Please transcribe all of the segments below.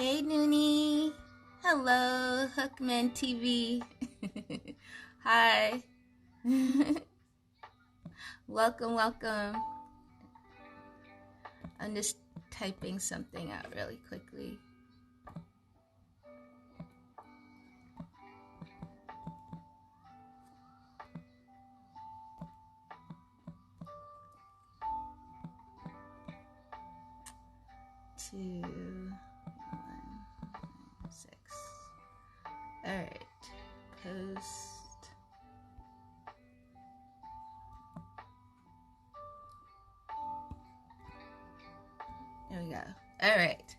Hey, Noonie. Hello, Hookman TV. Hi. Welcome, welcome. I'm just typing something out really quickly. Two, 1, 6. All right. Post. There we go. All right.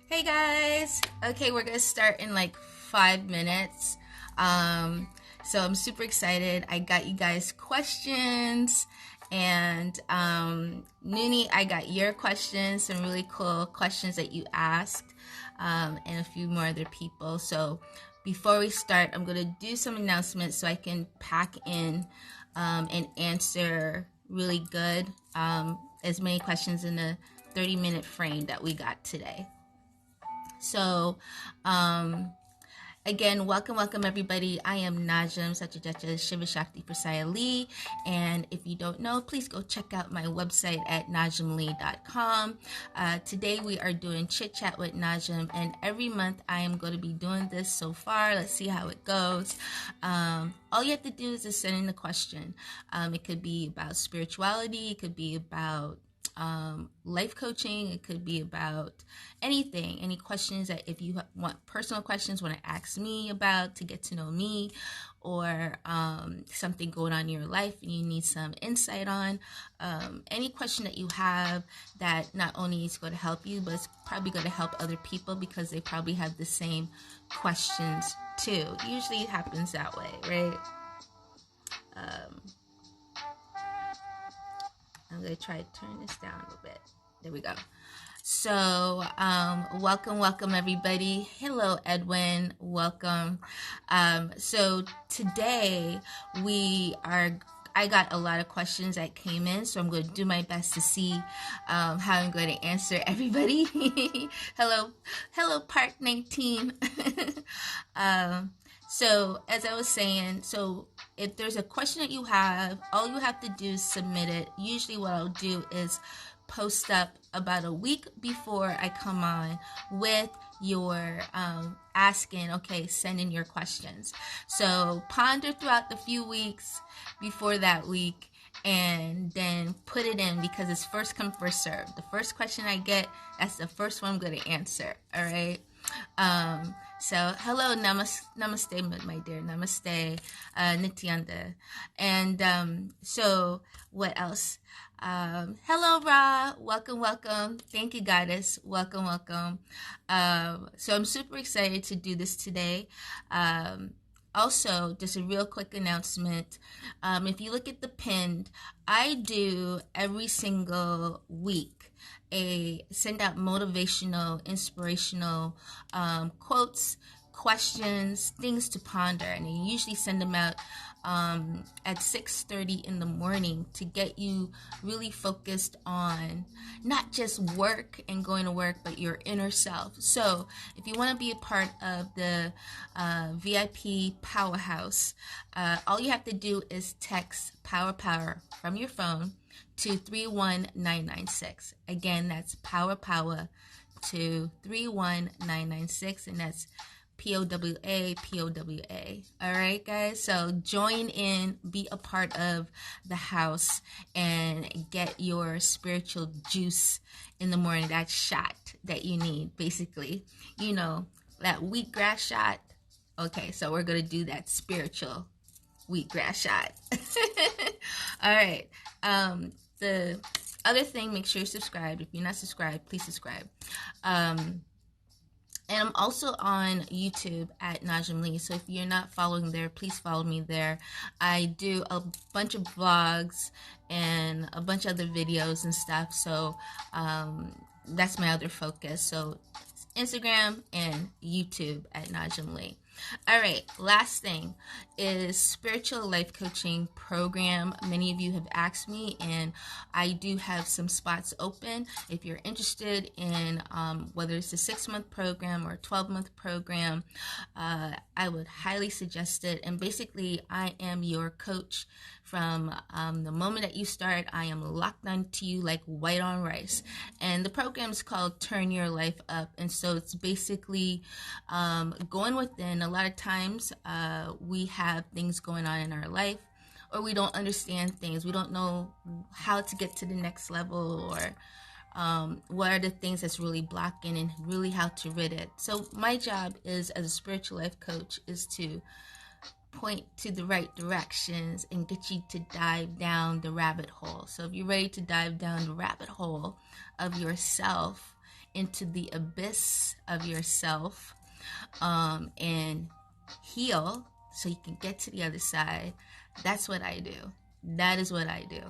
Hey guys. Okay, we're gonna start in like 5 minutes. So I'm super excited. I got you guys questions, and Noonie, I got your questions, some really cool questions that you asked, and a few more other people. So before we start, I'm gonna do some announcements so I can pack in and answer really good as many questions in the 30-minute frame that we got today. So, again, welcome everybody. I am Najaam, Satyojata, Shiva, Shakti, Phrsia, and if you don't know, please go check out my website at najaamlee.com. Today we are doing Chit-Chat with Najaam, and every month I am going to be doing this so far. Let's see how it goes. All you have to do is just send in a question. It could be about spirituality, it could be about life coaching, it could be about anything, any questions that if you want personal questions, want to ask me about to get to know me, or something going on in your life and you need some insight on, any question that you have that not only is going to help you, but it's probably going to help other people because they probably have the same questions too. Usually it happens that way, right? I'm going to try to turn this down a little bit. There we go. So, welcome everybody. Hello, Edwin. Welcome. So today I got a lot of questions that came in, so I'm going to do my best to see how I'm going to answer everybody. Hello, Part 19. So as I was saying, so if there's a question that you have, all you have to do is submit it. Usually what I'll do is post up about a week before I come on with your asking, okay, send in your questions. So ponder throughout the few weeks before that week and then put it in because it's first come, first serve. The first question I get, that's the first one I'm going to answer, all right? So hello, namaste, my dear, namaste, Nityanda. And so what else? Hello, Ra, welcome. Thank you, goddess, welcome. So I'm super excited to do this today. Also, just a real quick announcement. If you look at the pinned, I do every single week send out motivational, inspirational quotes, questions, things to ponder, and I usually send them out at 6:30 in the morning to get you really focused on not just work and going to work, but your inner self. So if you want to be a part of the VIP Powerhouse, all you have to do is text Power from your phone to 31996. Again, that's Power to 31996, and that's POWA. All right, guys. So join in, be a part of the house, and get your spiritual juice in the morning. That shot that you need, basically. You know, that wheatgrass shot. Okay, so we're gonna do that spiritual wheatgrass shot. All right. The other thing, make sure you're subscribed. If you're not subscribed, please subscribe. And I'm also on YouTube at Najaam Lee. So if you're not following there, please follow me there. I do a bunch of vlogs and a bunch of other videos and stuff. So that's my other focus. So Instagram and YouTube at Najaam Lee. All right, last thing. is spiritual life coaching program. Many of you have asked me, and I do have some spots open. If you're interested in whether it's a 6-month program or a 12-month program, I would highly suggest it. And basically, I am your coach from the moment that you start. I am locked onto you like white on rice. And the program is called Turn Your Life Up. And so it's basically going within. A lot of times we have things going on in our life, or we don't understand things. We don't know how to get to the next level, or what are the things that's really blocking, and really how to rid it. So my job is, as a spiritual life coach, is to point to the right directions and get you to dive down the rabbit hole. So if you're ready to dive down the rabbit hole of yourself, into the abyss of yourself, and heal so you can get to the other side, that's what I do. That is what I do.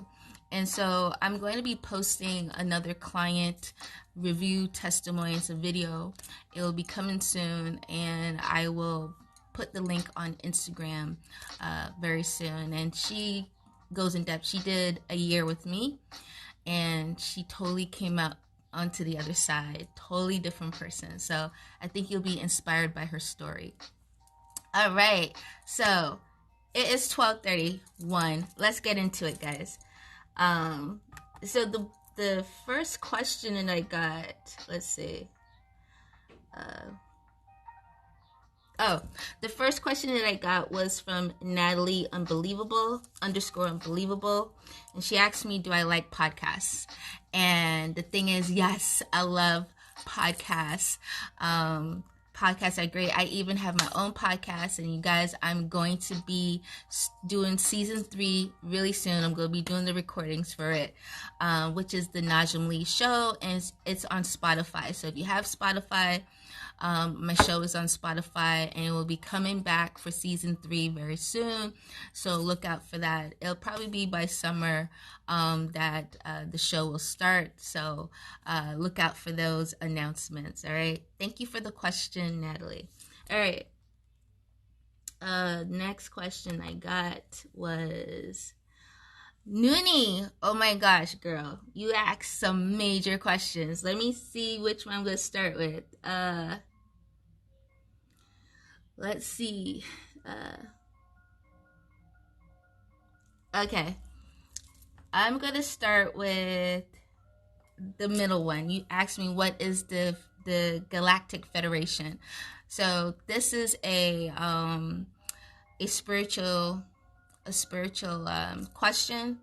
And so I'm going to be posting another client review testimony. It's a video. It will be coming soon, and I will put the link on Instagram very soon. And she goes in depth. She did a year with me, and she totally came out onto the other side, totally different person. So I think you'll be inspired by her story. All right, so it is 12:31. Let's get into it, guys. So the first question that I got, let's see. The first question that I got was from Natalie _unbelievable. And she asked me, do I like podcasts? And the thing is, yes, I love podcasts. Podcasts are great. I even have my own podcast, and you guys, I'm going to be doing season 3 really soon. I'm going to be doing the recordings for it, which is the Najaam show, and it's on Spotify. So if you have Spotify, my show is on Spotify, and it will be coming back for season 3 very soon. So look out for that. It'll probably be by summer that the show will start. So look out for those announcements. All right. Thank you for the question, Natalie. All right. Next question I got was Noonie. Oh my gosh, girl. You asked some major questions. Let me see which one I'm going to start with. Let's see. Okay. I'm going to start with the middle one. You asked me, what is the Galactic Federation? So this is a spiritual question.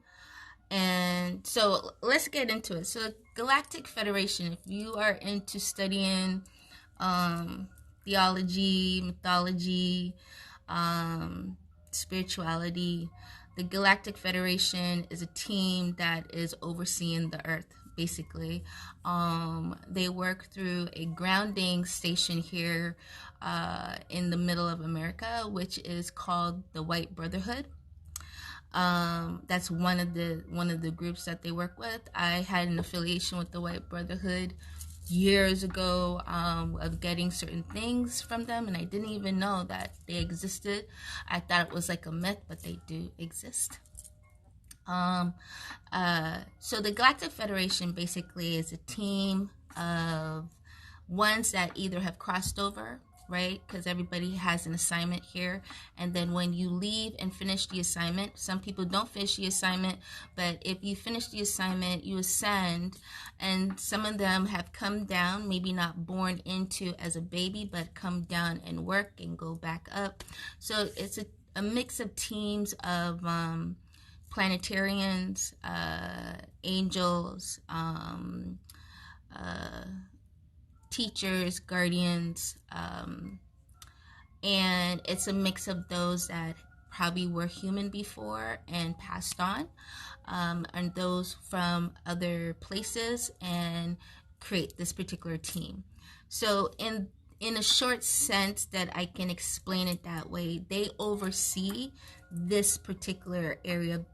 And so let's get into it. So Galactic Federation, if you are into studying theology, mythology, spirituality, the Galactic Federation is a team that is overseeing the Earth, basically. They work through a grounding station here in the middle of America, which is called the White Brotherhood. That's one of the groups that they work with. I had an affiliation with the White Brotherhood years ago of getting certain things from them, and I didn't even know that they existed. I thought it was like a myth, but they do exist. So the Galactic Federation basically is a team of ones that either have crossed over, right? Because everybody has an assignment here. And then when you leave and finish the assignment, some people don't finish the assignment, but if you finish the assignment, you ascend. And some of them have come down, maybe not born into as a baby, but come down and work and go back up. So it's a mix of teams of planetarians, angels, teachers, guardians, and it's a mix of those that probably were human before and passed on, and those from other places, and create this particular team. So in a short sense that I can explain it that way, they oversee this particular area of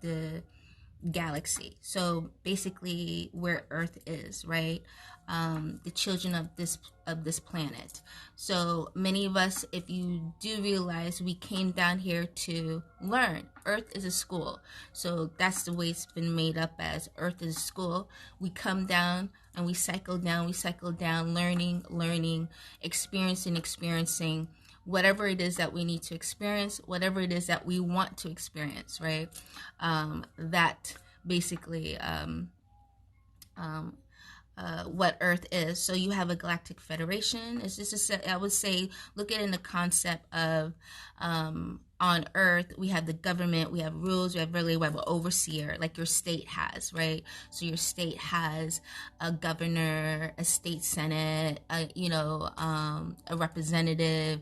galaxy. So basically where Earth is, right? The children of this planet. So many of us, if you do realize, we came down here to learn. Earth is a school. So that's the way it's been made up as. Earth is a school. We come down and we cycle down, learning, experiencing whatever it is that we need to experience, whatever it is that we want to experience, right? That basically what Earth is. So you have a Galactic Federation. It's just I would say, look at it in the concept of on Earth, we have the government, we have rules, we have an overseer, like your state has, right? So your state has a governor, a state senate, a representative,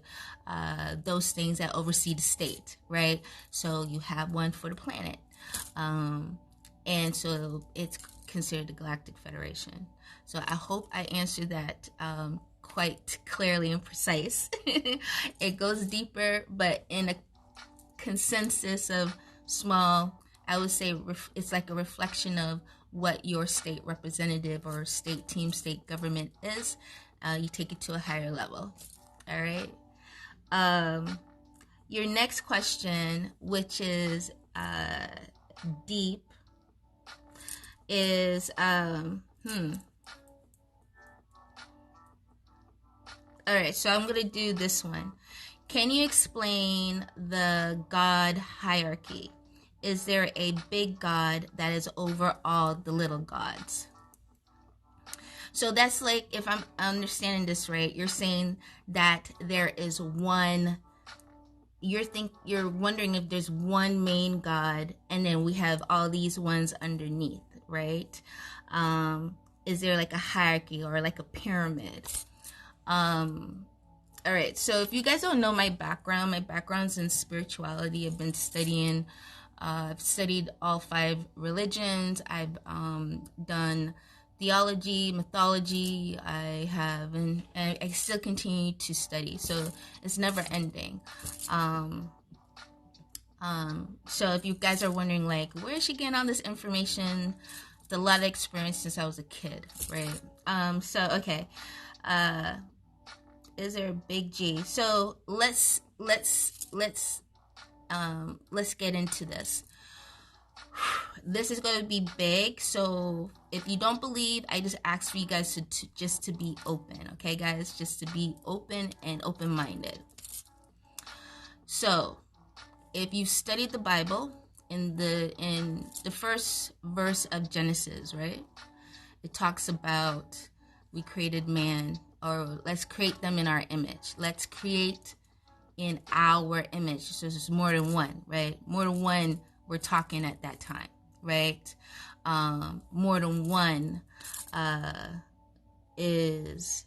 those things that oversee the state, right? So you have one for the planet. And so it's considered the Galactic Federation. So I hope I answered that quite clearly and precise. It goes deeper, but in a consensus of small, I would say it's like a reflection of what your state representative or state team, state government is. You take it to a higher level. All right. Your next question, which is deep, is all right, so I'm gonna do this one. Can you explain the God hierarchy? Is there a big God that is over all the little gods? So that's like, if I'm understanding this right, you're saying that there is one, you're wondering if there's one main God and then we have all these ones underneath, right? Is there like a hierarchy or like a pyramid? All right, so if you guys don't know my background's in spirituality. I've been studying, I've studied all 5 religions. I've done theology, mythology. I have, and I still continue to study. So it's never ending. So if you guys are wondering, like, where is she getting all this information? It's a lot of experience since I was a kid, right? So okay. Is there a big G? So let's get into this. This is going to be big, so if you don't believe, I just ask for you guys to just to be open, okay, guys? Just to be open and open-minded. So, if you studied the Bible, in the first verse of Genesis, right? It talks about we created man, or let's create them in our image. Let's create in our image. So there's more than one, right? More than one we're talking at that time, right? More than one is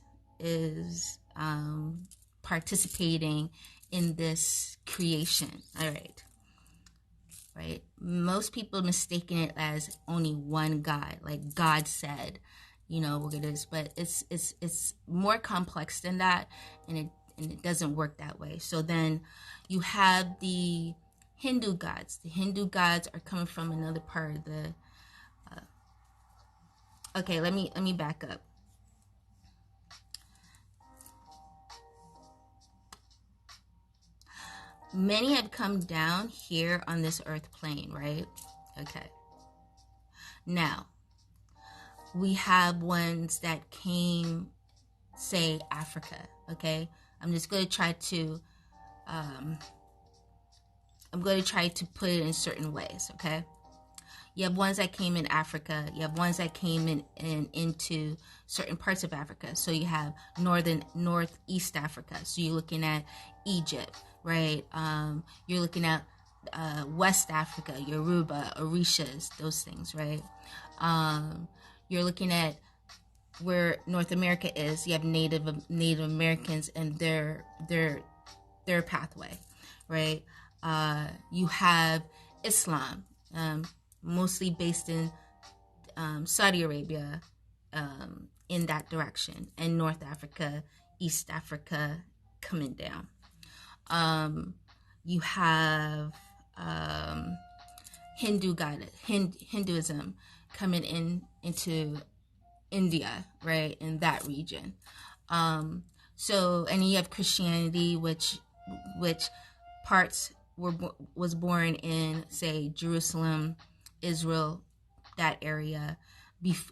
participating in this creation. All right. Right? Most people mistaken it as only one God, like God said, we're gonna, but it's more complex than that, and it doesn't work that way. So then you have the Hindu gods. The Hindu gods are coming from another part of the. Okay, let me back up. Many have come down here on this earth plane, right? Okay. Now, we have ones that came, say, Africa, okay? I'm just going to try to, put it in certain ways, okay? You have ones that came in Africa. You have ones that came into certain parts of Africa. So you have northeast Africa. So you're looking at Egypt, right? You're looking at West Africa, Yoruba, Orishas, those things, right? You're looking at where North America is. You have Native Americans and their pathway, right? You have Islam, mostly based in Saudi Arabia, in that direction, and North Africa, East Africa coming down. You have Hinduism coming into India, right, in that region. So, and you have Christianity, which parts was born in, say, Jerusalem, Israel, that area,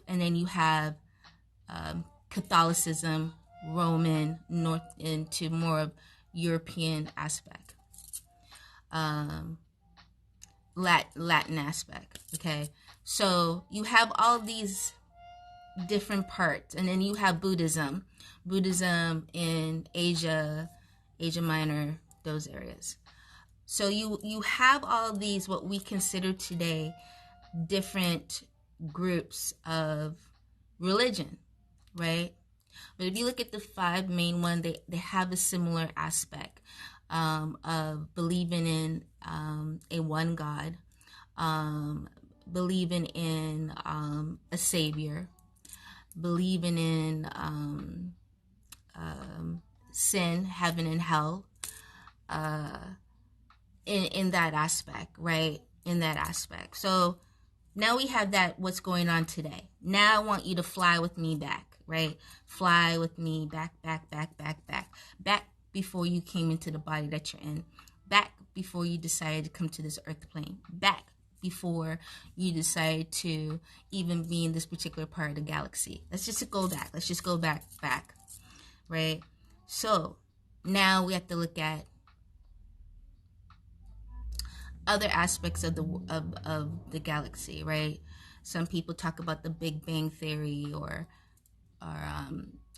and then you have Catholicism, Roman, north into more of European aspect, Latin aspect. Okay, so you have all these different parts, and then you have Buddhism in Asia Minor, those areas. So you have all these what we consider today different groups of religion, right? But if you look at the 5 main ones, they have a similar aspect of believing in a one God, believing in a savior, believing in sin, heaven, and hell, in that aspect, right? In that aspect. So now we have that, what's going on today. Now I want you to fly with me back, right? Fly with me back before you came into the body that you're in, back before you decided to come to this earth plane, back before you decided to even be in this particular part of the galaxy. Let's just go back, right? So now we have to look at other aspects of the galaxy, right? Some people talk about the Big Bang Theory, or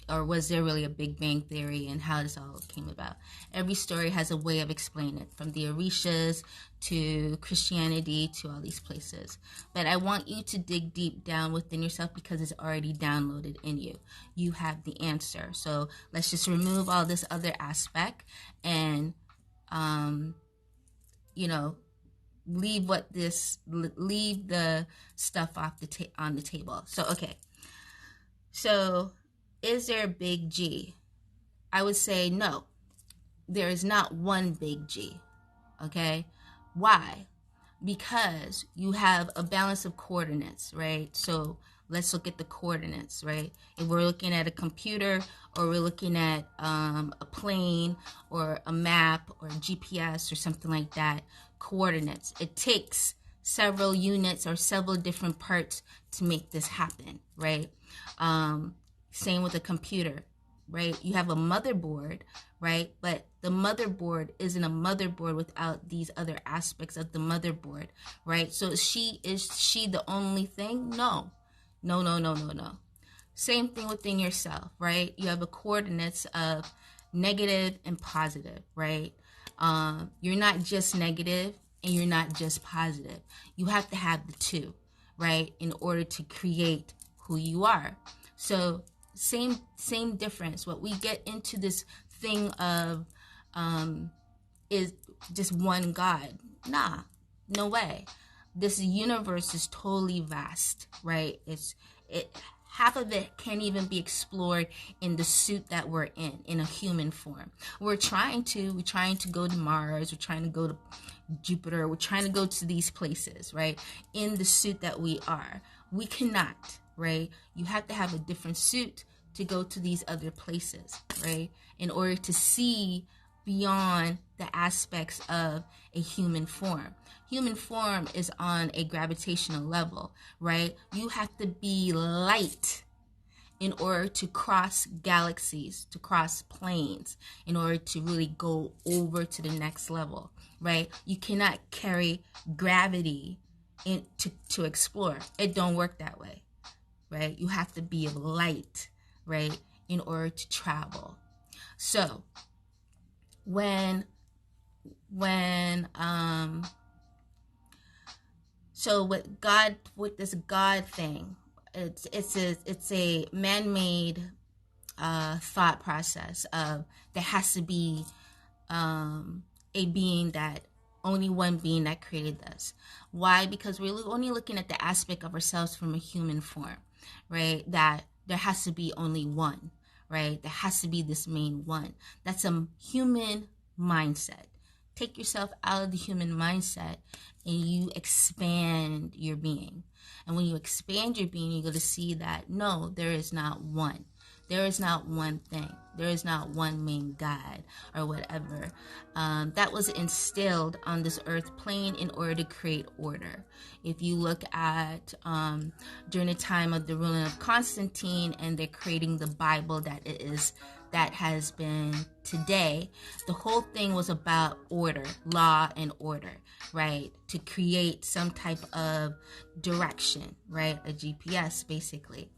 was there really a Big Bang Theory, and how this all came about. Every story has a way of explaining it, from the Orishas to Christianity to all these places. But I want you to dig deep down within yourself, because it's already downloaded in you. You have the answer. So let's just remove all this other aspect and, leave the stuff off on the table. So, okay. So, is there a big G? I would say no. There is not one big G. Okay? Why? Because you have a balance of coordinates, right? So let's look at the coordinates, right? If we're looking at a computer, or we're looking at a plane or a map or a GPS or something like that, coordinates. It takes several units or several different parts to make this happen, right? Same with a computer, right? You have a motherboard, right? But the motherboard isn't a motherboard without these other aspects of the motherboard, right? So is she the only thing? No. Same thing within yourself, right? You have a coordinates of negative and positive, right? You're not just negative and you're not just positive. You have to have the two, right? In order to create who you are. So same difference. What we get into this thing of is just one God. Nah, no way. This universe is totally vast, right? Half of it can't even be explored in the suit that we're in a human form. We're trying to go to Mars, we're trying to go to Jupiter, we're trying to go to these places, right? In the suit that we are. We cannot, right? You have to have a different suit to go to these other places, right? In order to see beyond the aspects of a human form. Human form is on a gravitational level, right? You have to be light in order to cross galaxies, to cross planes, in order to really go over to the next level, right? You cannot carry gravity to explore. It don't work that way, right? You have to be light, right, in order to travel. So so with this God thing, it's a man-made thought process of there has to be a being, that only one being that created us. Why? Because we're only looking at the aspect of ourselves from a human form, right? That there has to be only one, right? There has to be this main one. That's a human mindset. Take yourself out of the human mindset and you expand your being. And when you expand your being, you're going to see that no, there is not one. There is not one thing. There is not one main God or whatever. That was instilled on this earth plane in order to create order. If you look at during the time of the ruling of Constantine, and they're creating the Bible that has been today, the whole thing was about order, law and order, right? To create some type of direction, right? A GPS, basically.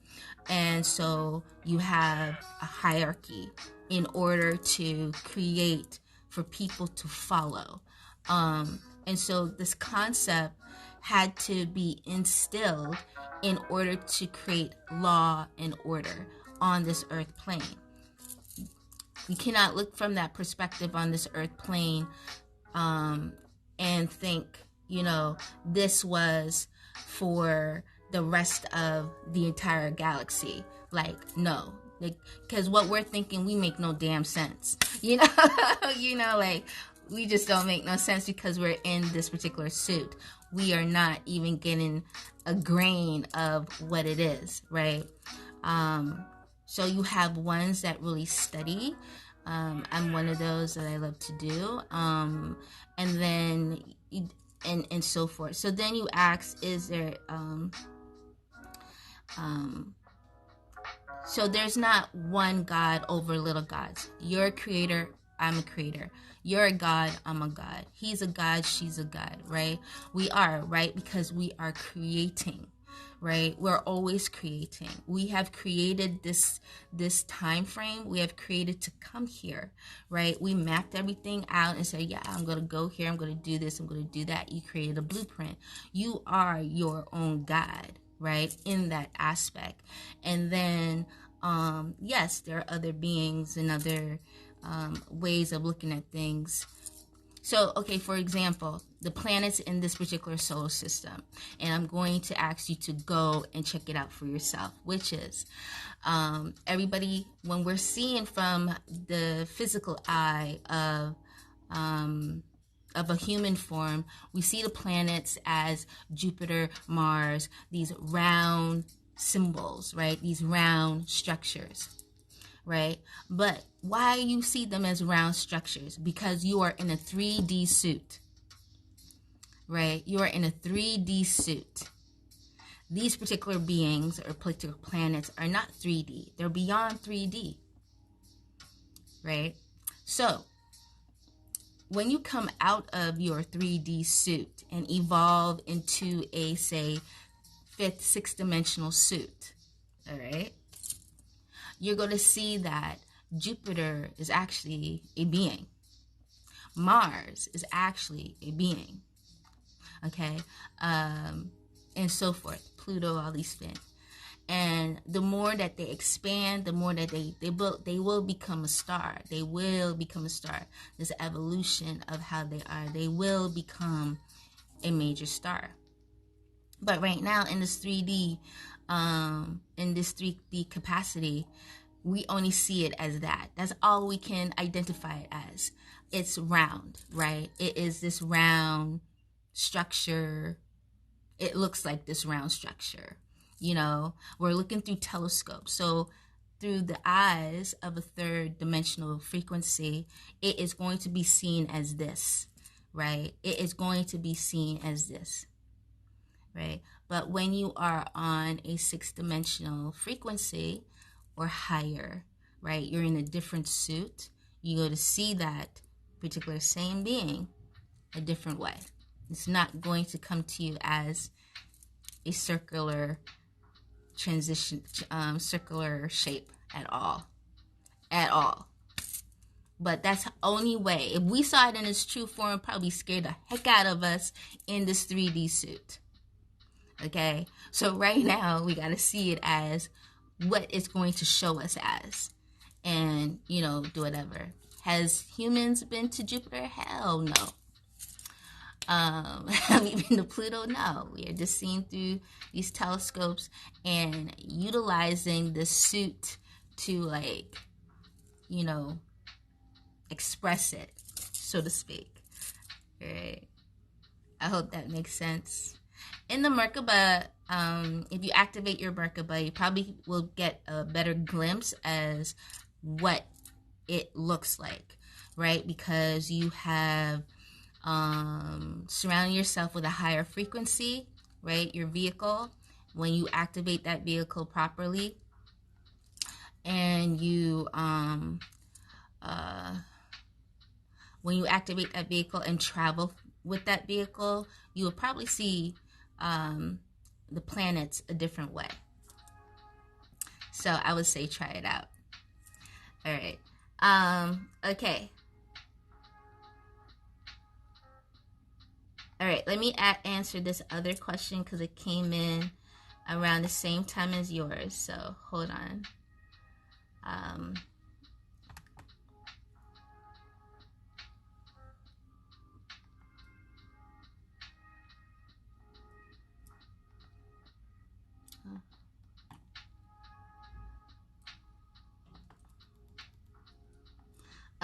And so you have a hierarchy in order to create for people to follow. And so this concept had to be instilled in order to create law and order on this earth plane. We cannot look from that perspective on this earth plane and think, this was for the rest of the entire galaxy. Like, no. Because what we're thinking, we make no damn sense. Like, we just don't make no sense because we're in this particular suit. We are not even getting a grain of what it is, right? So you have ones that really study. I'm one of those that I love to do. And then, and so forth. So then you ask, is there, so there's not one God over little gods. You're a creator, I'm a creator. You're a God, I'm a God. He's a God, she's a God, right? We are, right? Because we are creating, right? We're always creating. We have created this time frame. We have created to come here, right? We mapped everything out and said, yeah, I'm going to go here. I'm going to do this. I'm going to do that. You created a blueprint. You are your own God, right? In that aspect. And then, yes, there are other beings and other ways of looking at things. So, okay, for example, the planets in this particular solar system, and I'm going to ask you to go and check it out for yourself, which is everybody, when we're seeing from the physical eye of a human form, we see the planets as Jupiter, Mars, these round symbols, right? These round structures. Right? But why you see them as round structures? Because you are in a 3D suit. Right? You are in a 3D suit. These particular beings or particular planets are not 3D. They're beyond 3D. Right? So, when you come out of your 3D suit and evolve into a, say, fifth, sixth dimensional suit, all right? You're going to see that Jupiter is actually a being. Mars is actually a being. Okay? And so forth. Pluto, all these things. And the more that they expand, the more that they will become a star. They will become a star. This evolution of how they are. They will become a major star. But right now in this 3D capacity, we only see it as that. That's all we can identify it as. It's round, right? It is this round structure. It looks like this round structure. We're looking through telescopes. So through the eyes of a third dimensional frequency, it is going to be seen as this, right? It is going to be seen as this, right? But when you are on a sixth dimensional frequency or higher, right, you're in a different suit, you go to see that particular same being a different way. It's not going to come to you as a circular circular shape at all. But that's the only way. If we saw it in its true form, probably scared the heck out of us in this 3D suit. Okay? So right now, we got to see it as what it's going to show us as. And, do whatever. Has humans been to Jupiter? Hell no. Even to Pluto? No. We are just seeing through these telescopes and utilizing the suit to, express it, so to speak. Right? I hope that makes sense. in the Merkaba, if you activate your Merkaba, you probably will get a better glimpse as what it looks like, right? Because you have surrounding yourself with a higher frequency, right? Your vehicle, when you activate that vehicle properly, and you when you activate that vehicle and travel with that vehicle, you will probably see the planets a different way. So I would say try it out. All right. Okay. All right, let me answer this other question because it came in around the same time as yours. So hold on.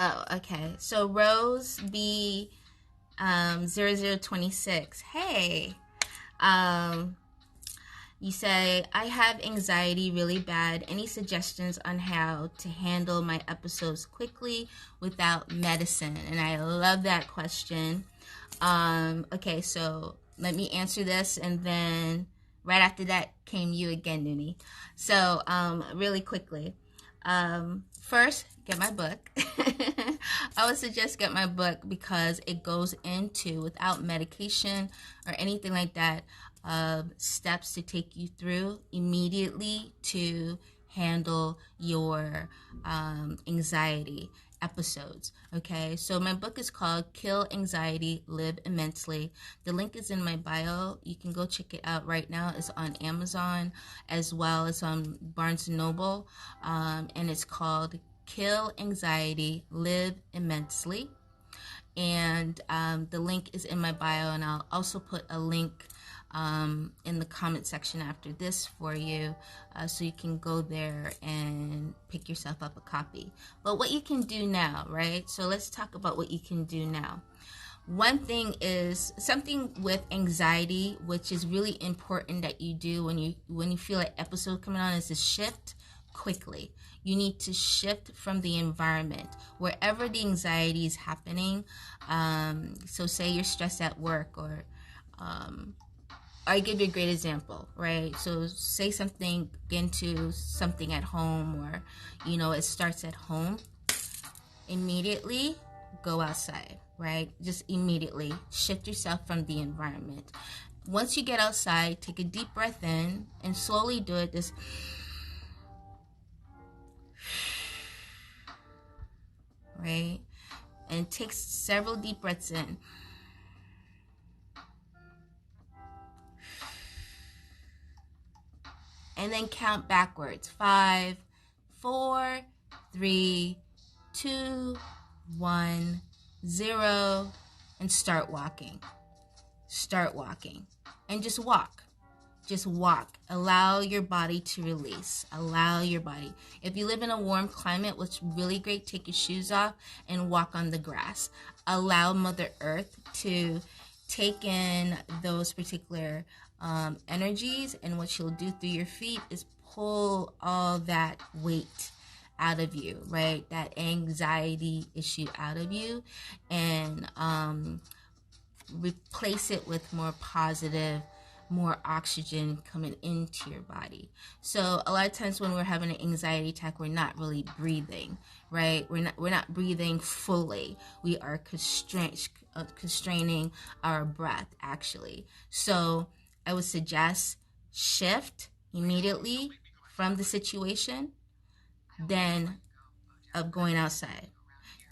Oh, okay. So Rose B 0026. Hey. You say, I have anxiety really bad. Any suggestions on how to handle my episodes quickly without medicine? And I love that question. Okay, so let me answer this, and then right after that came you again, Nuni. So really quickly. First, get my book. I would suggest get my book because it goes into, without medication or anything like that, steps to take you through immediately to handle your anxiety episodes. Okay, so my book is called Kill Anxiety, Live Immensely. The link is in my bio. You can go check it out right now. It's on Amazon as well as on Barnes & Noble, and it's called Kill Anxiety, Live Immensely. And the link is in my bio, and I'll also put a link in the comment section after this for you, so you can go there and pick yourself up a copy. But what you can do now, right? So let's talk about what you can do now. One thing is something with anxiety, which is really important that you do when you feel an episode coming on, is to shift quickly. You need to shift from the environment wherever the anxiety is happening. So say you're stressed at work, or I give you a great example, right? So say something into something at home, or it starts at home. Immediately go outside, right? Just immediately shift yourself from the environment. Once you get outside, take a deep breath in and slowly do it. This right? And take several deep breaths in. And then count backwards. 5, 4, 3, 2, 1, 0, and start walking. Start walking. And just walk. Just walk. Allow your body to release. Allow your body. If you live in a warm climate, what's really great, take your shoes off and walk on the grass. Allow Mother Earth to take in those particular energies, and what she'll do through your feet is pull all that weight out of you, right? That anxiety issue out of you, and replace it with more positive, more oxygen coming into your body. So a lot of times when we're having an anxiety attack, we're not really breathing, right? We're not breathing fully. We are constraining our breath, actually. So I would suggest shift immediately from the situation, then of going outside.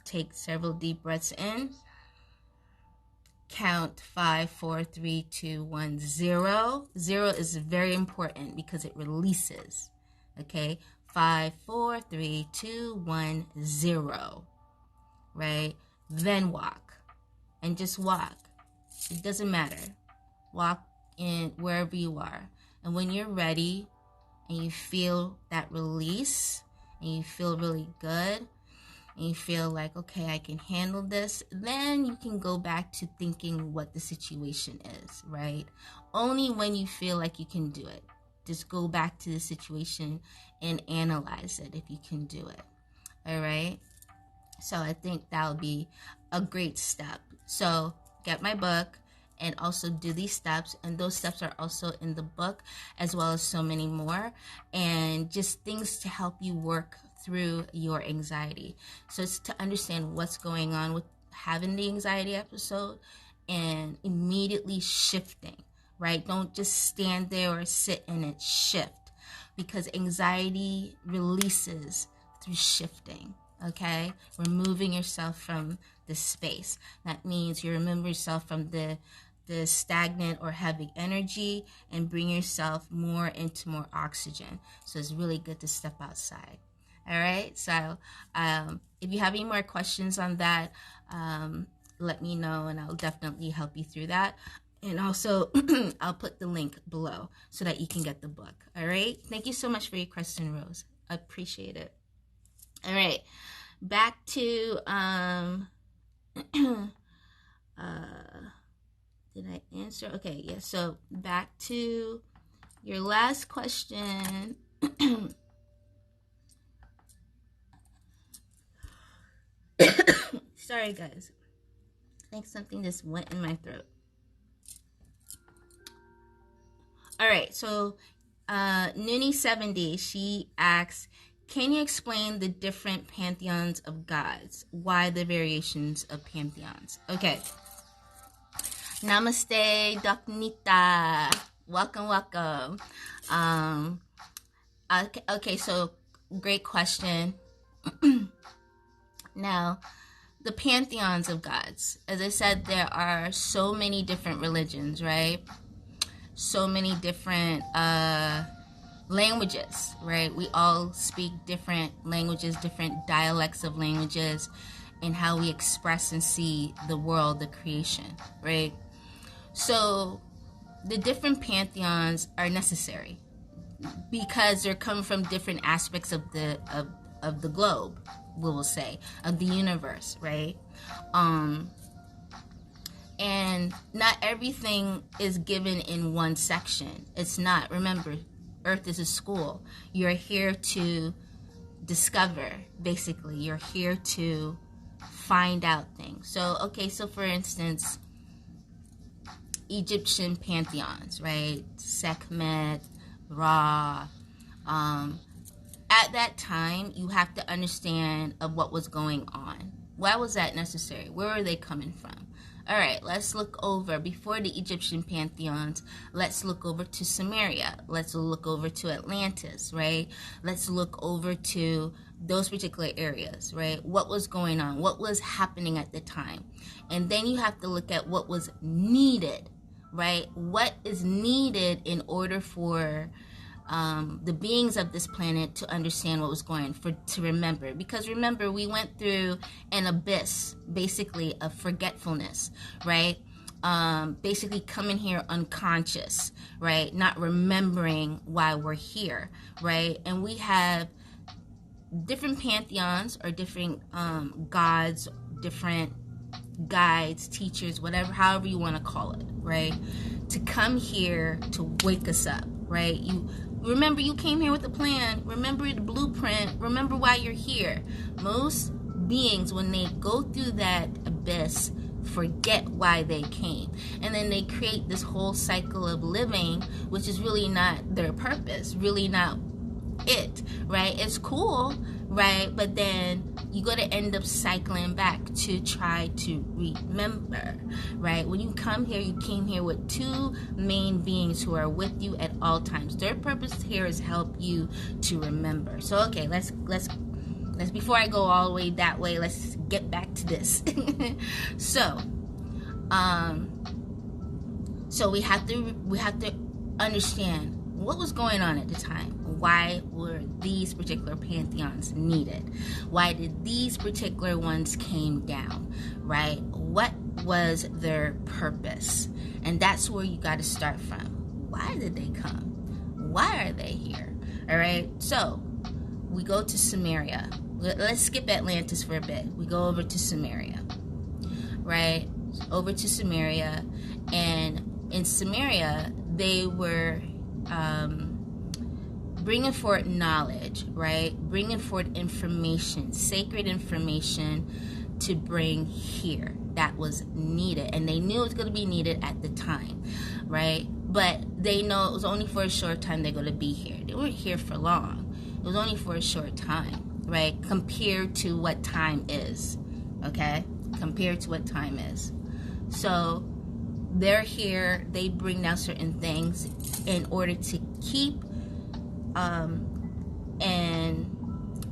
Take several deep breaths in. Count 5, 4, 3, 2, 1, 0. 0 is very important because it releases. Okay? 5, 4, 3, 2, 1, 0. Right? Then walk. And just walk. It doesn't matter. Walk in wherever you are. And when you're ready and you feel that release and you feel really good, and you feel like, okay, I can handle this, then you can go back to thinking what the situation is, right? Only when you feel like you can do it. Just go back to the situation and analyze it if you can do it. All right? So I think that would be a great step. So get my book and also do these steps. And those steps are also in the book, as well as so many more. And just things to help you work through your anxiety. So it's to understand what's going on with having the anxiety episode and immediately shifting, right? Don't just stand there or sit in it, shift. Because anxiety releases through shifting. Okay, removing yourself from the space. That means you remove yourself from the stagnant or heavy energy and bring yourself more into more oxygen. So it's really good to step outside. All right, so if you have any more questions on that, let me know and I'll definitely help you through that. And also, I'll put the link below so that you can get the book. All right, thank you so much for your question, Rose. I appreciate it. All right, back to, did I answer? Okay, yeah, so back to your last question. Sorry, guys. I think something just went in my throat. All right, so Noonie70, she asks, can you explain the different pantheons of gods? Why the variations of pantheons? Okay. Namaste, Dr. Nita. Welcome. Okay, so great question. Now, the pantheons of gods. As I said, there are so many different religions, right? So many different languages, right? We all speak different languages, different dialects of languages, and how we express and see the world, the creation, right? So the different pantheons are necessary because they're coming from different aspects of the globe, we will say, of the universe, right? And not everything is given in one section. It's not. Remember, Earth is a school. You're here to discover, basically. You're here to find out things. So, okay, so for instance, Egyptian pantheons, right? Sekhmet, Ra. At that time, you have to understand of what was going on. Why was that necessary? Where were they coming from? All right, let's look over, before the Egyptian pantheons, let's look over to Sumeria. Let's look over to Atlantis, right? Let's look over to those particular areas, right? What was going on? What was happening at the time? And then you have to look at what was needed, right? What is needed in order for the beings of this planet to understand what was going on, to remember. Because remember, we went through an abyss, basically, of forgetfulness, right? Basically coming here unconscious, right? Not remembering why we're here, right? And we have different pantheons or different gods, different guides, teachers, whatever, however you want to call it, right? To come here to wake us up, right? You remember, you came here with a plan. Remember the blueprint. Remember why you're here. Most beings, when they go through that abyss, forget why they came. And then they create this whole cycle of living, which is really not their purpose, really not it, right? It's cool, right? But then you're going to end up cycling back to try to remember, right? When you come here, you came here with two main beings who are with you at all times. Their purpose here is help you to remember. So, okay, let's before I go all the way that way, let's get back to this. So we have to understand what was going on at the time. Why were these particular pantheons needed? Why did these particular ones came down, right? What was their purpose? And that's where you got to start from. Why did they come? Why are they here? All right. So we go to Sumeria. let's skip Atlantis for a bit. We go over to Samaria, right? Over to Samaria, and in Samaria, they were bringing forth knowledge, right? Bringing forth information, sacred information to bring here that was needed. And they knew it was going to be needed at the time, right? But they know it was only for a short time they're going to be here. They weren't here for long. It was only for a short time, right? Compared to what time is, okay? Compared to what time is. So they're here. They bring down certain things in order to keep and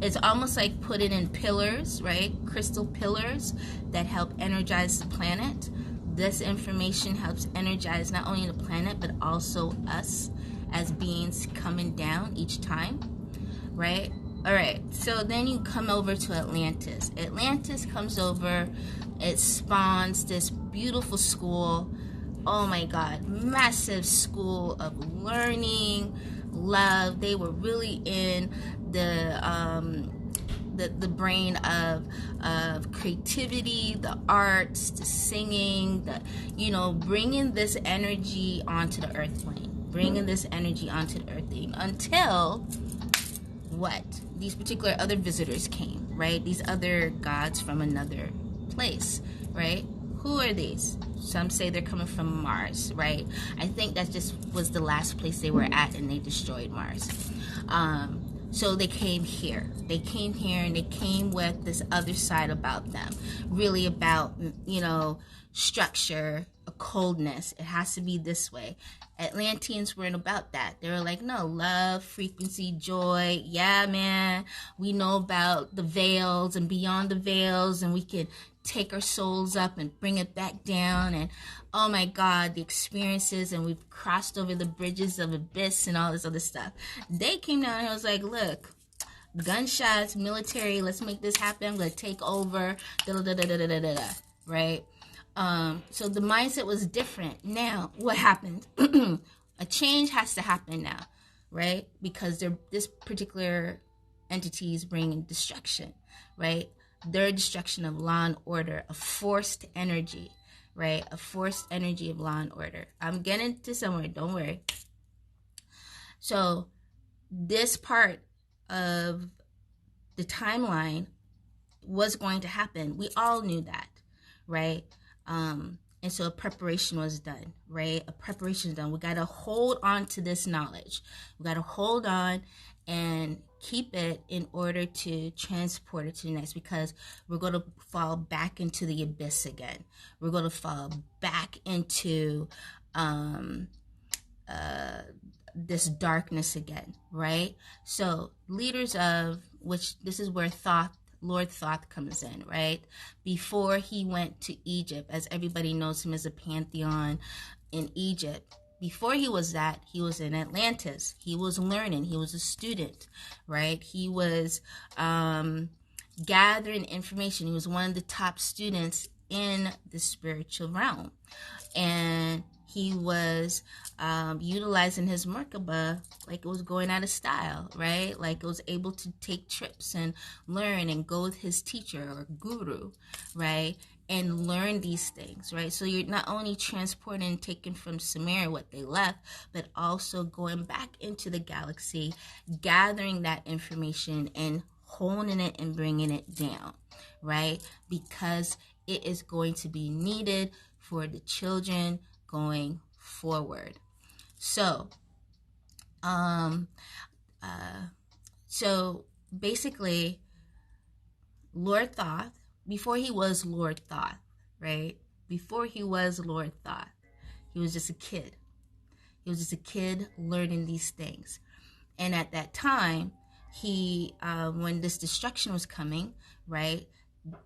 it's almost like put it in pillars, right? Crystal pillars that help energize the planet. This information helps energize not only the planet, but also us as beings coming down each time, right? All right, so then you come over to Atlantis. Atlantis comes over, it spawns this beautiful school. Oh my God, massive school of learning, love. They were really in the brain of creativity, the arts, the singing, bringing this energy onto the earth plane, until what? These particular other visitors came, right? These other gods from another place, right? Who are these? Some say they're coming from Mars, right? I think that just was the last place they were at, and they destroyed Mars. So they came here. And they came with this other side about them, really about, structure, a coldness. It has to be this way. Atlanteans weren't about that. They were like, no, love, frequency, joy. Yeah, man. We know about the veils and beyond the veils, and we can take our souls up and bring it back down. And oh my God, the experiences, and we've crossed over the bridges of abyss and all this other stuff. They came down and I was like, look, gunshots, military, let's make this happen. I'm going to take over, right? So the mindset was different. Now, what happened? A change has to happen now, right? Because this particular entity is bringing destruction, right? Their destruction of law and order, a forced energy, right? A forced energy of law and order. I'm getting to somewhere, don't worry. So this part of the timeline was going to happen. We all knew that, right? And so a preparation was done, right? A preparation is done. We got to hold on to this knowledge. We got to hold on and keep it in order to transport it to the next, because we're going to fall back into the abyss again. We're going to fall back into this darkness again, right? So leaders of which, this is where Lord Thoth comes in, right? Before he went to Egypt, as everybody knows him as a Pantheon in Egypt. Before he was that, he was in Atlantis. He was learning. He was a student, right? He was gathering information. He was one of the top students in the spiritual realm. And he was utilizing his Merkaba like it was going out of style, right? Like it was able to take trips and learn and go with his teacher or guru, right? And learn these things, right? So you're not only transporting and taking from Sumeria what they left, but also going back into the galaxy, gathering that information and honing it and bringing it down, right? Because it is going to be needed for the children going forward. So, so basically, Lord Thoth, before he was Lord Thoth, right? Before he was Lord Thoth, he was just a kid. He was just a kid learning these things. And at that time, he, when this destruction was coming, right?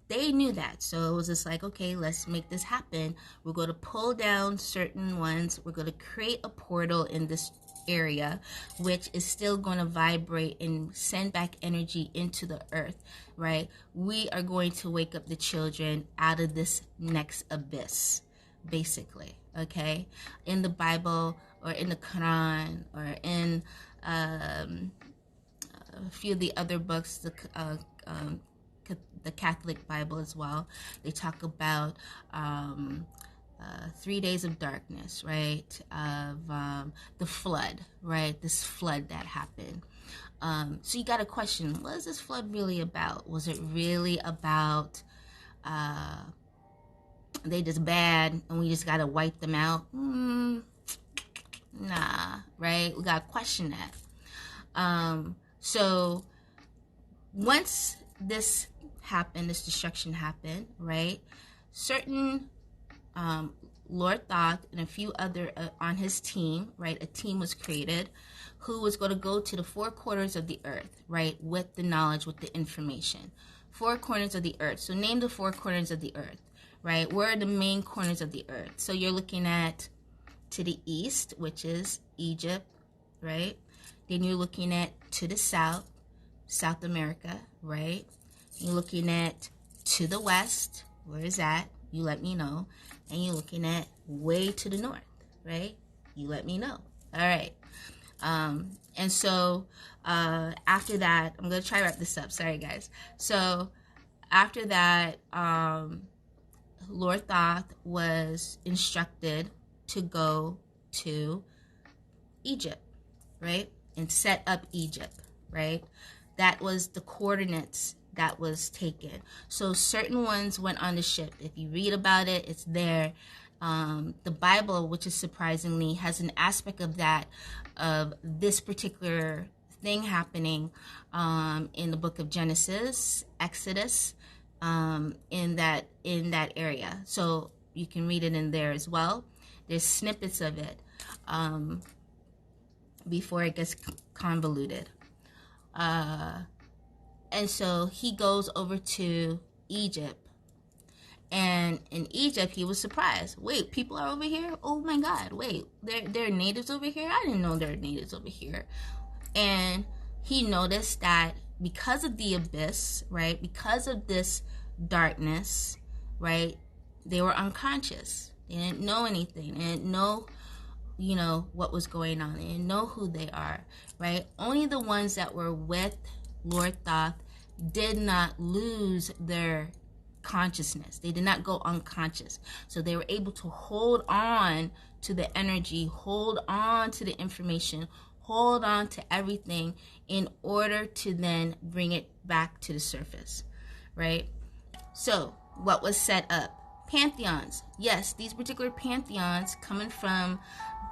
They knew that. So it was just like, okay, let's make this happen. We're going to pull down certain ones. We're going to create a portal in this area, which is still going to vibrate and send back energy into the earth, right? We are going to wake up the children out of this next abyss, basically, okay? In the Bible or in the Quran or in a few of the other books, the Catholic Bible as well, they talk about 3 days of darkness, right? Of the flood, right? This flood that happened. So you got to question, what is this flood really about? Was it really about they just bad and we just got to wipe them out? Nah, right? We got to question that. So once this happened, this destruction happened, right? Certain Lord Thoth and a few other on his team, right? A team was created who was going to go to the four corners of the earth, right? With the knowledge, with the information. Four corners of the earth. So name the four corners of the earth, right? Where are the main corners of the earth? So you're looking at to the east, which is Egypt, right? Then you're looking at to the south, South America, right? You're looking at to the west, where is that? You let me know. And you're looking at way to the north, right? You let me know. All right. And so after that, I'm going to try to wrap this up. Sorry, guys. So after that, Lord Thoth was instructed to go to Egypt, right? And set up Egypt, right? That was the coordinates that was taken. So certain ones went on the ship. If you read about it, it's there. The Bible, which is surprisingly, has an aspect of that, of this particular thing happening in the book of Genesis, Exodus, in that area. So you can read it in there as well. There's snippets of it before it gets convoluted. And so he goes over to Egypt. And in Egypt, he was surprised. Wait, people are over here? Oh my God, wait, there are natives over here? I didn't know there are natives over here. And he noticed that because of the abyss, right, because of this darkness, right, they were unconscious. They didn't know anything. They didn't know, what was going on. They didn't know who they are, right? Only the ones that were with Lord Thoth did not lose their consciousness. They did not go unconscious. So they were able to hold on to the energy, hold on to the information, hold on to everything in order to then bring it back to the surface, right? So what was set up? Pantheons. Yes, these particular pantheons coming from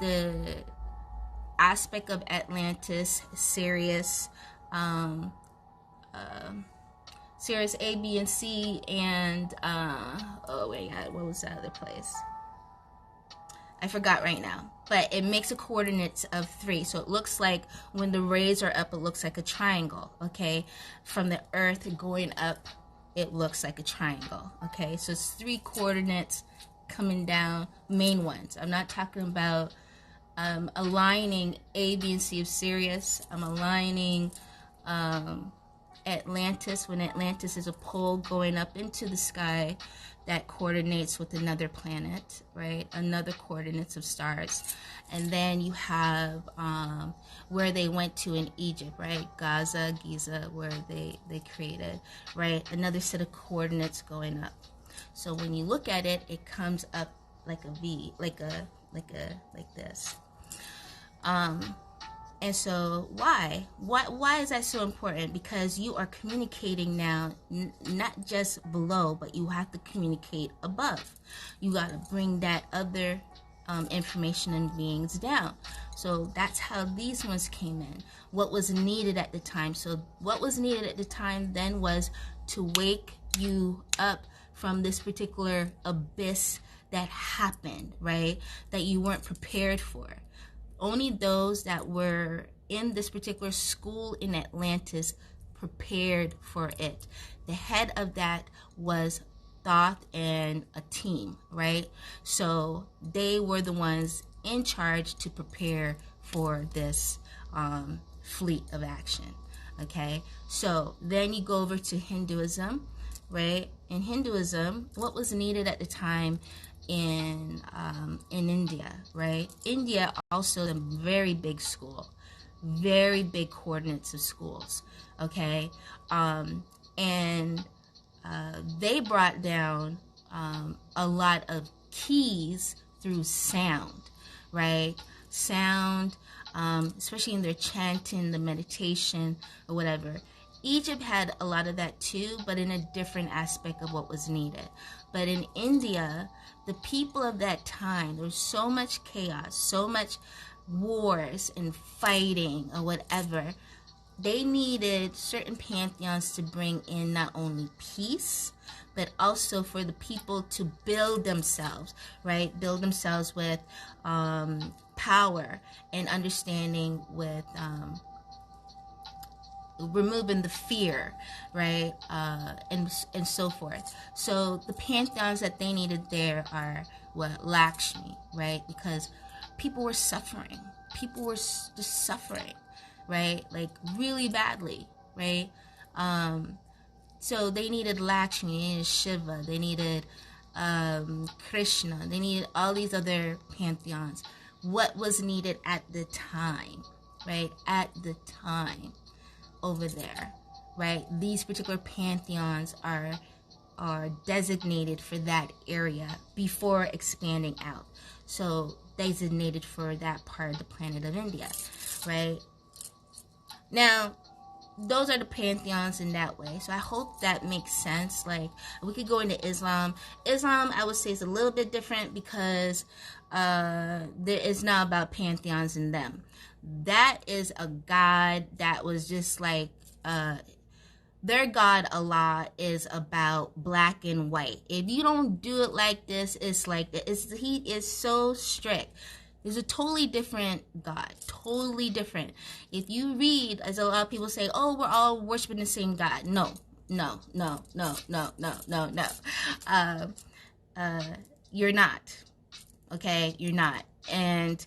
the aspect of Atlantis, Sirius, Sirius A, B, and C, and what was that other place? I forgot right now, but it makes a coordinates of 3. So it looks like when the rays are up, it looks like a triangle, okay? From the earth going up, it looks like a triangle, okay? So it's 3 coordinates coming down, main ones. I'm not talking about aligning A, B, and C of Sirius. I'm aligning Atlantis, when Atlantis is a pole going up into the sky that coordinates with another planet, right? Another coordinates of stars. And then you have where they went to in Egypt, right? Giza, where they created, right? Another set of coordinates going up. So when you look at it, it comes up like a V, like this. And so why is that so important? Because you are communicating now, not just below, but you have to communicate above. You got to bring that other information and beings down. So that's how these ones came in. What was needed at the time. So what was needed at the time then was to wake you up from this particular abyss that happened, right? That you weren't prepared for. Only those that were in this particular school in Atlantis prepared for it. The head of that was Thoth and a team, right? So they were the ones in charge to prepare for this fleet of action, okay? So then you go over to Hinduism, right? In Hinduism, what was needed at the time in India, right? India also a very big school, very big coordinates of schools, okay? And they brought down a lot of keys through sound, right? Sound, especially in their chanting, the meditation, or whatever. Egypt had a lot of that too, but in a different aspect of what was needed. But in India, the people of that time, there was so much chaos, so much wars and fighting or whatever. They needed certain pantheons to bring in not only peace, but also for the people to build themselves, right? Build themselves with power and understanding, with removing the fear, right? And so forth. So the pantheons that they needed there are Lakshmi, right? Because people were suffering. People were just suffering, right? Like really badly, right? So they needed Lakshmi, they needed Shiva, they needed Krishna, they needed all these other pantheons. What was needed at the time, right? At the time over there, right? These particular pantheons are designated for that area before expanding out. So designated for that part of the planet of India, right? Now, those are the pantheons in that way. So I hope that makes sense. Like, we could go into Islam. Islam, I would say, is a little bit different because it's not about pantheons in them. That is a God that was just like, their God, Allah, is about black and white. If you don't do it like this, it's like, he is so strict. It's a totally different God, totally different. If you read, as a lot of people say, oh, we're all worshiping the same God. No. You're not. Okay, you're not. And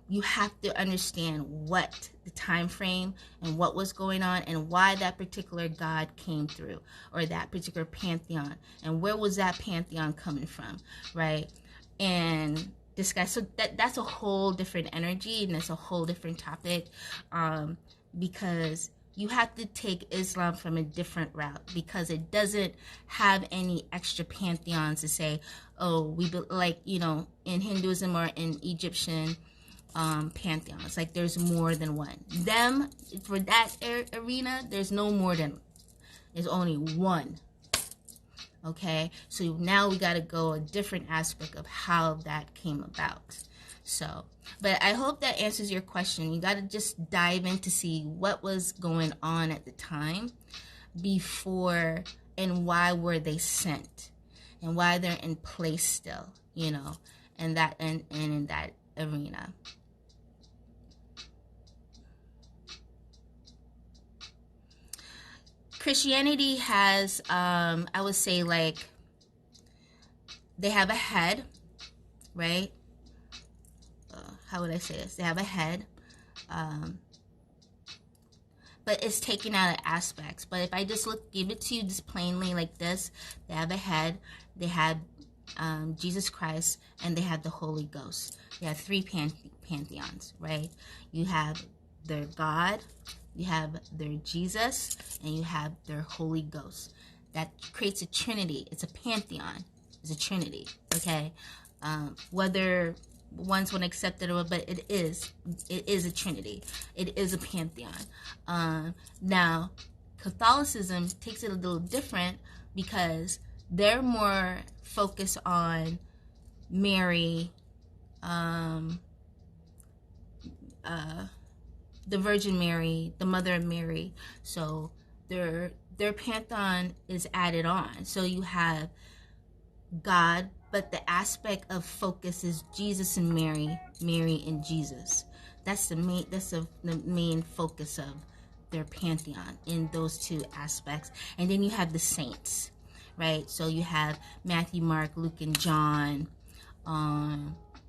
you have to understand what the time frame and what was going on and why that particular God came through, or that particular pantheon, and where was that pantheon coming from, right? And this guy, so that's a whole different energy, and it's a whole different topic, because you have to take Islam from a different route, because it doesn't have any extra pantheons to say, oh, we like, you know, in Hinduism or in Egyptian pantheons, like there's more than one. Them, for that arena, there's no more than, there's only one. Okay, so now we got to go a different aspect of how that came about. So, but I hope that answers your question. You got to just dive in to see what was going on at the time before, and why were they sent, and why they're in place still, you know, and that and in that arena. Christianity has, I would say, like, they have a head, right? How would I say this? They have a head, but it's taken out of aspects. But if I just give it to you just plainly like this, they have a head, they have Jesus Christ, and they have the Holy Ghost. They have three pantheons, right? You have their God, you have their Jesus, and you have their Holy Ghost. That creates a trinity. It's a pantheon. It's a trinity, okay? Whether ones want to accept it or what, but it is a trinity. It is a pantheon. Now, Catholicism takes it a little different, because they're more focused on Mary, the Virgin Mary, the Mother of Mary. So their pantheon is added on. So you have God, but the aspect of focus is Jesus and Mary, Mary and Jesus. That's the main focus of their pantheon, in those two aspects. And then you have the saints, right? So you have Matthew, Mark, Luke, and John.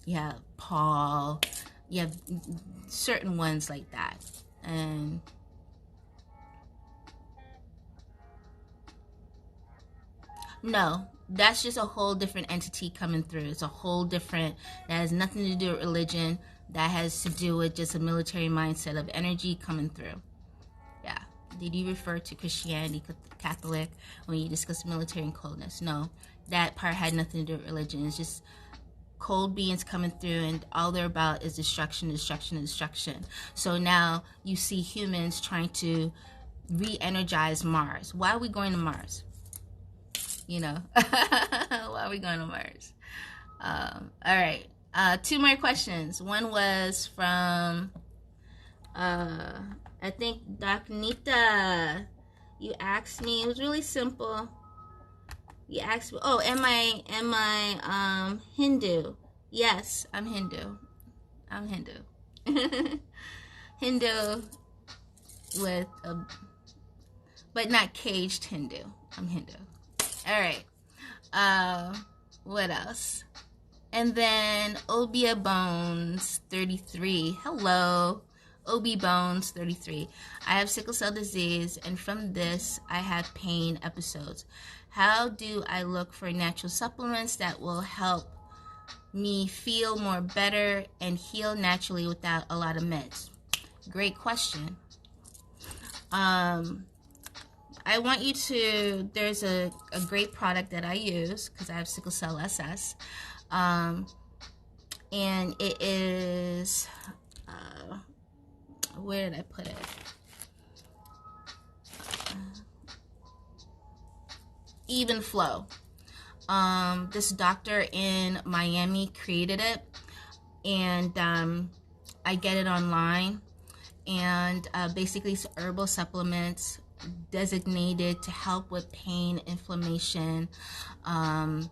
You have Paul. You have certain ones like that. And no, that's just a whole different entity coming through. It's a whole different, that has nothing to do with religion. that has to do with just a military mindset of energy coming through. Yeah. Did you refer to Christianity, Catholic, when you discuss military and coldness? No, that part had nothing to do with religion. It's just cold beings coming through, and all they're about is destruction, destruction, destruction. So now you see humans trying to re-energize Mars. Why are we going to Mars? You know, why are we going to Mars? All right. 2 more questions. One was from, I think, Doc Nita. You asked me, it was really simple. You asked me, oh, am I Hindu? Yes, I'm Hindu. I'm Hindu. Hindu with a, but not caged Hindu. I'm Hindu. All right. What else? And then Obia Bones 33. Hello. OB Bones 33. I have sickle cell disease, and from this I have pain episodes. How do I look for natural supplements that will help me feel more better and heal naturally without a lot of meds? Great question. I want you to, there's a great product that I use because I have sickle cell SS. And it is, where did I put it? Evenflo. This doctor in Miami created it, and I get it online. And basically it's herbal supplements designated to help with pain, inflammation, and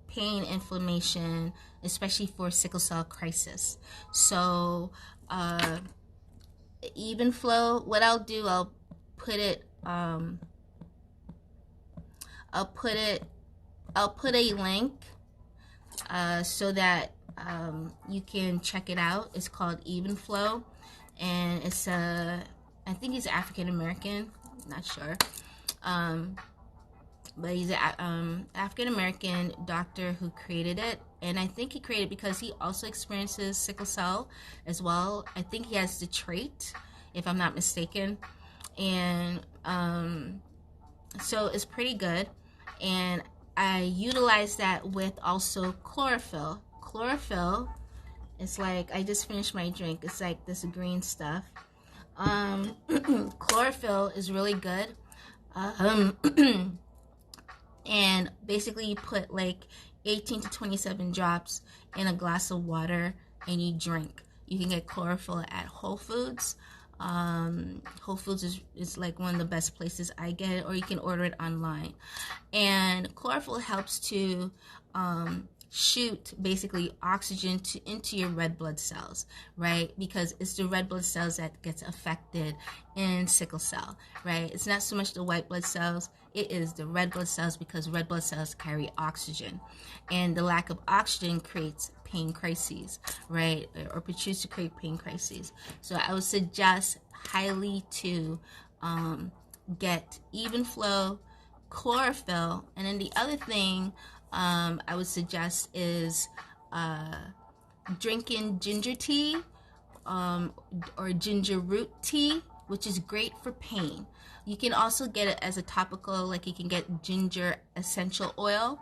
pain, inflammation, especially for sickle cell crisis. So Evenflo, what I'll do, I'll put a link so that you can check it out. It's called Evenflo, and it's I think he's African American, not sure, but he's an African American doctor who created it, and I think he created it because he also experiences sickle cell as well. I think he has the trait, if I'm not mistaken, and so it's pretty good, and I utilize that with also chlorophyll. Chlorophyll, it's like, I just finished my drink. It's like this green stuff. Chlorophyll is really good. And basically you put like 18 to 27 drops in a glass of water and you drink. You can get chlorophyll at Whole Foods. Whole Foods is like one of the best places I get it, or you can order it online. And chlorophyll helps to shoot basically oxygen into your red blood cells, right? Because it's the red blood cells that gets affected in sickle cell, right? It's not so much the white blood cells, it is the red blood cells, because red blood cells carry oxygen, and the lack of oxygen creates pain crises, right? Or protrudes to create pain crises. So I would suggest highly to get Evenflo, chlorophyll, and then the other thing I would suggest is drinking ginger tea or ginger root tea, which is great for pain. You can also get it as a topical, like you can get ginger essential oil,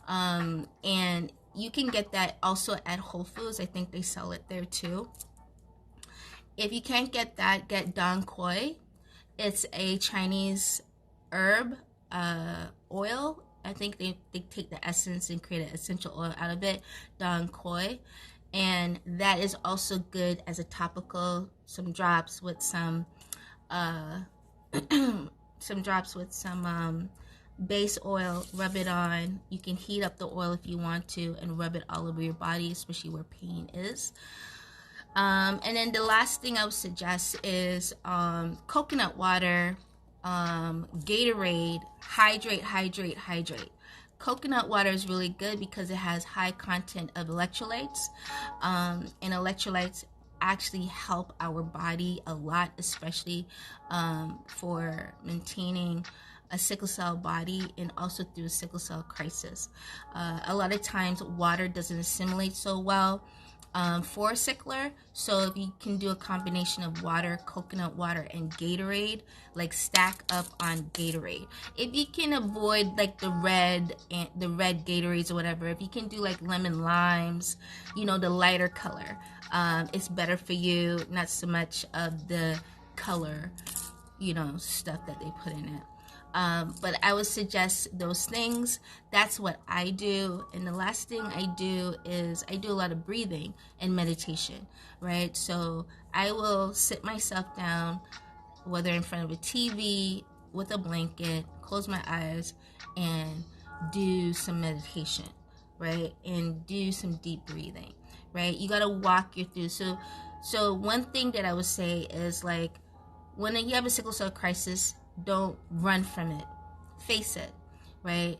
and you can get that also at Whole Foods. I think they sell it there too. If you can't get that, get Dong Quai. It's a Chinese herb oil. I think they take the essence and create an essential oil out of it, Dong Quai, and that is also good as a topical. Some drops with some base oil. Rub it on. You can heat up the oil if you want to, and rub it all over your body, especially where pain is. And then the last thing I would suggest is coconut water. Gatorade, hydrate. Coconut water is really good because it has high content of electrolytes, and electrolytes actually help our body a lot, especially for maintaining a sickle cell body and also through a sickle cell crisis. A lot of times water doesn't assimilate so well for a sickler, so if you can do a combination of water, coconut water, and Gatorade, like stack up on Gatorade. If you can avoid like the red Gatorades or whatever, if you can do like lemon limes, you know, the lighter color, it's better for you, not so much of the color, you know, stuff that they put in it. But I would suggest those things. That's what I do. And the last thing I do is I do a lot of breathing and meditation, right? So I will sit myself down, whether in front of a TV, with a blanket, close my eyes, and do some meditation, right? And do some deep breathing, right? You got to walk you through. So one thing that I would say is, like, when you have a sickle cell crisis, don't run from it. Face it, right?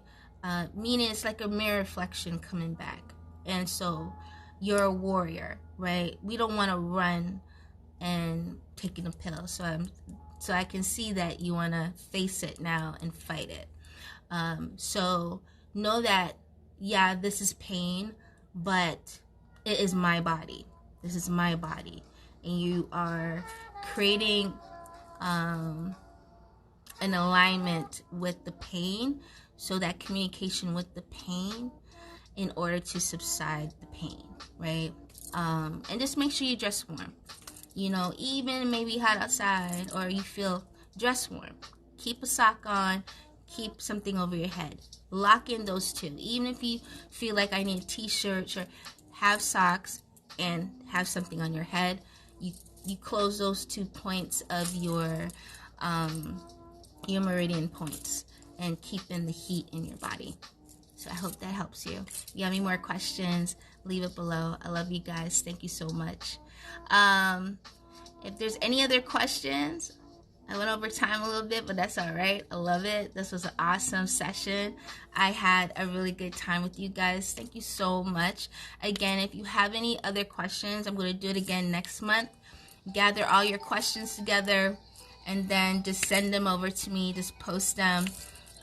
Meaning it's like a mirror reflection coming back. And so you're a warrior, right? We don't want to run and taking a pill. So I can see that you want to face it now and fight it. So know that, yeah, this is pain, but it is my body. This is my body. And you are creating an alignment with the pain, so that communication with the pain in order to subside the pain, right? And just make sure you dress warm. You know, even maybe hot outside or you feel, dress warm. Keep a sock on, keep something over your head. Lock in those two. Even if you feel like I need a t-shirt, or have socks and have something on your head. You close those 2 points of your meridian points and keeping the heat in your body. So I hope that helps you. If you have any more questions, leave it below. I love you guys. Thank you so much. If there's any other questions, I went over time a little bit, but that's all right. I love it. This was an awesome session. I had a really good time with you guys. Thank you so much. Again, if you have any other questions, I'm going to do it again next month. Gather all your questions together and then just send them over to me. Just post them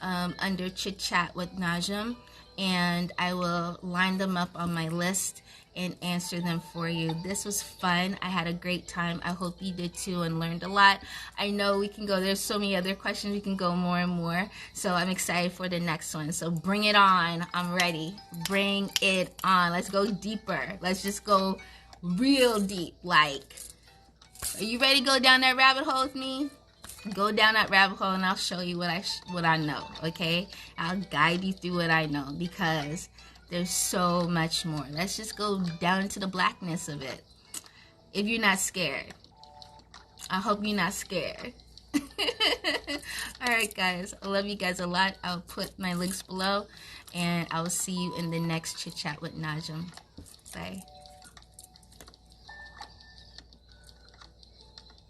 under Chit-Chat with Najaam, and I will line them up on my list and answer them for you. This was fun. I had a great time. I hope you did too and learned a lot. I know we can go, there's so many other questions, we can go more and more. So I'm excited for the next one. So bring it on. I'm ready. Bring it on. Let's go deeper. Let's just go real deep. Like, are you ready to go down that rabbit hole with me? Go down that rabbit hole and I'll show you what I know, okay? I'll guide you through what I know, because there's so much more. Let's just go down into the blackness of it. If you're not scared. I hope you're not scared. Alright guys, I love you guys a lot. I'll put my links below, and I will see you in the next Chit Chat with Najaam. Bye.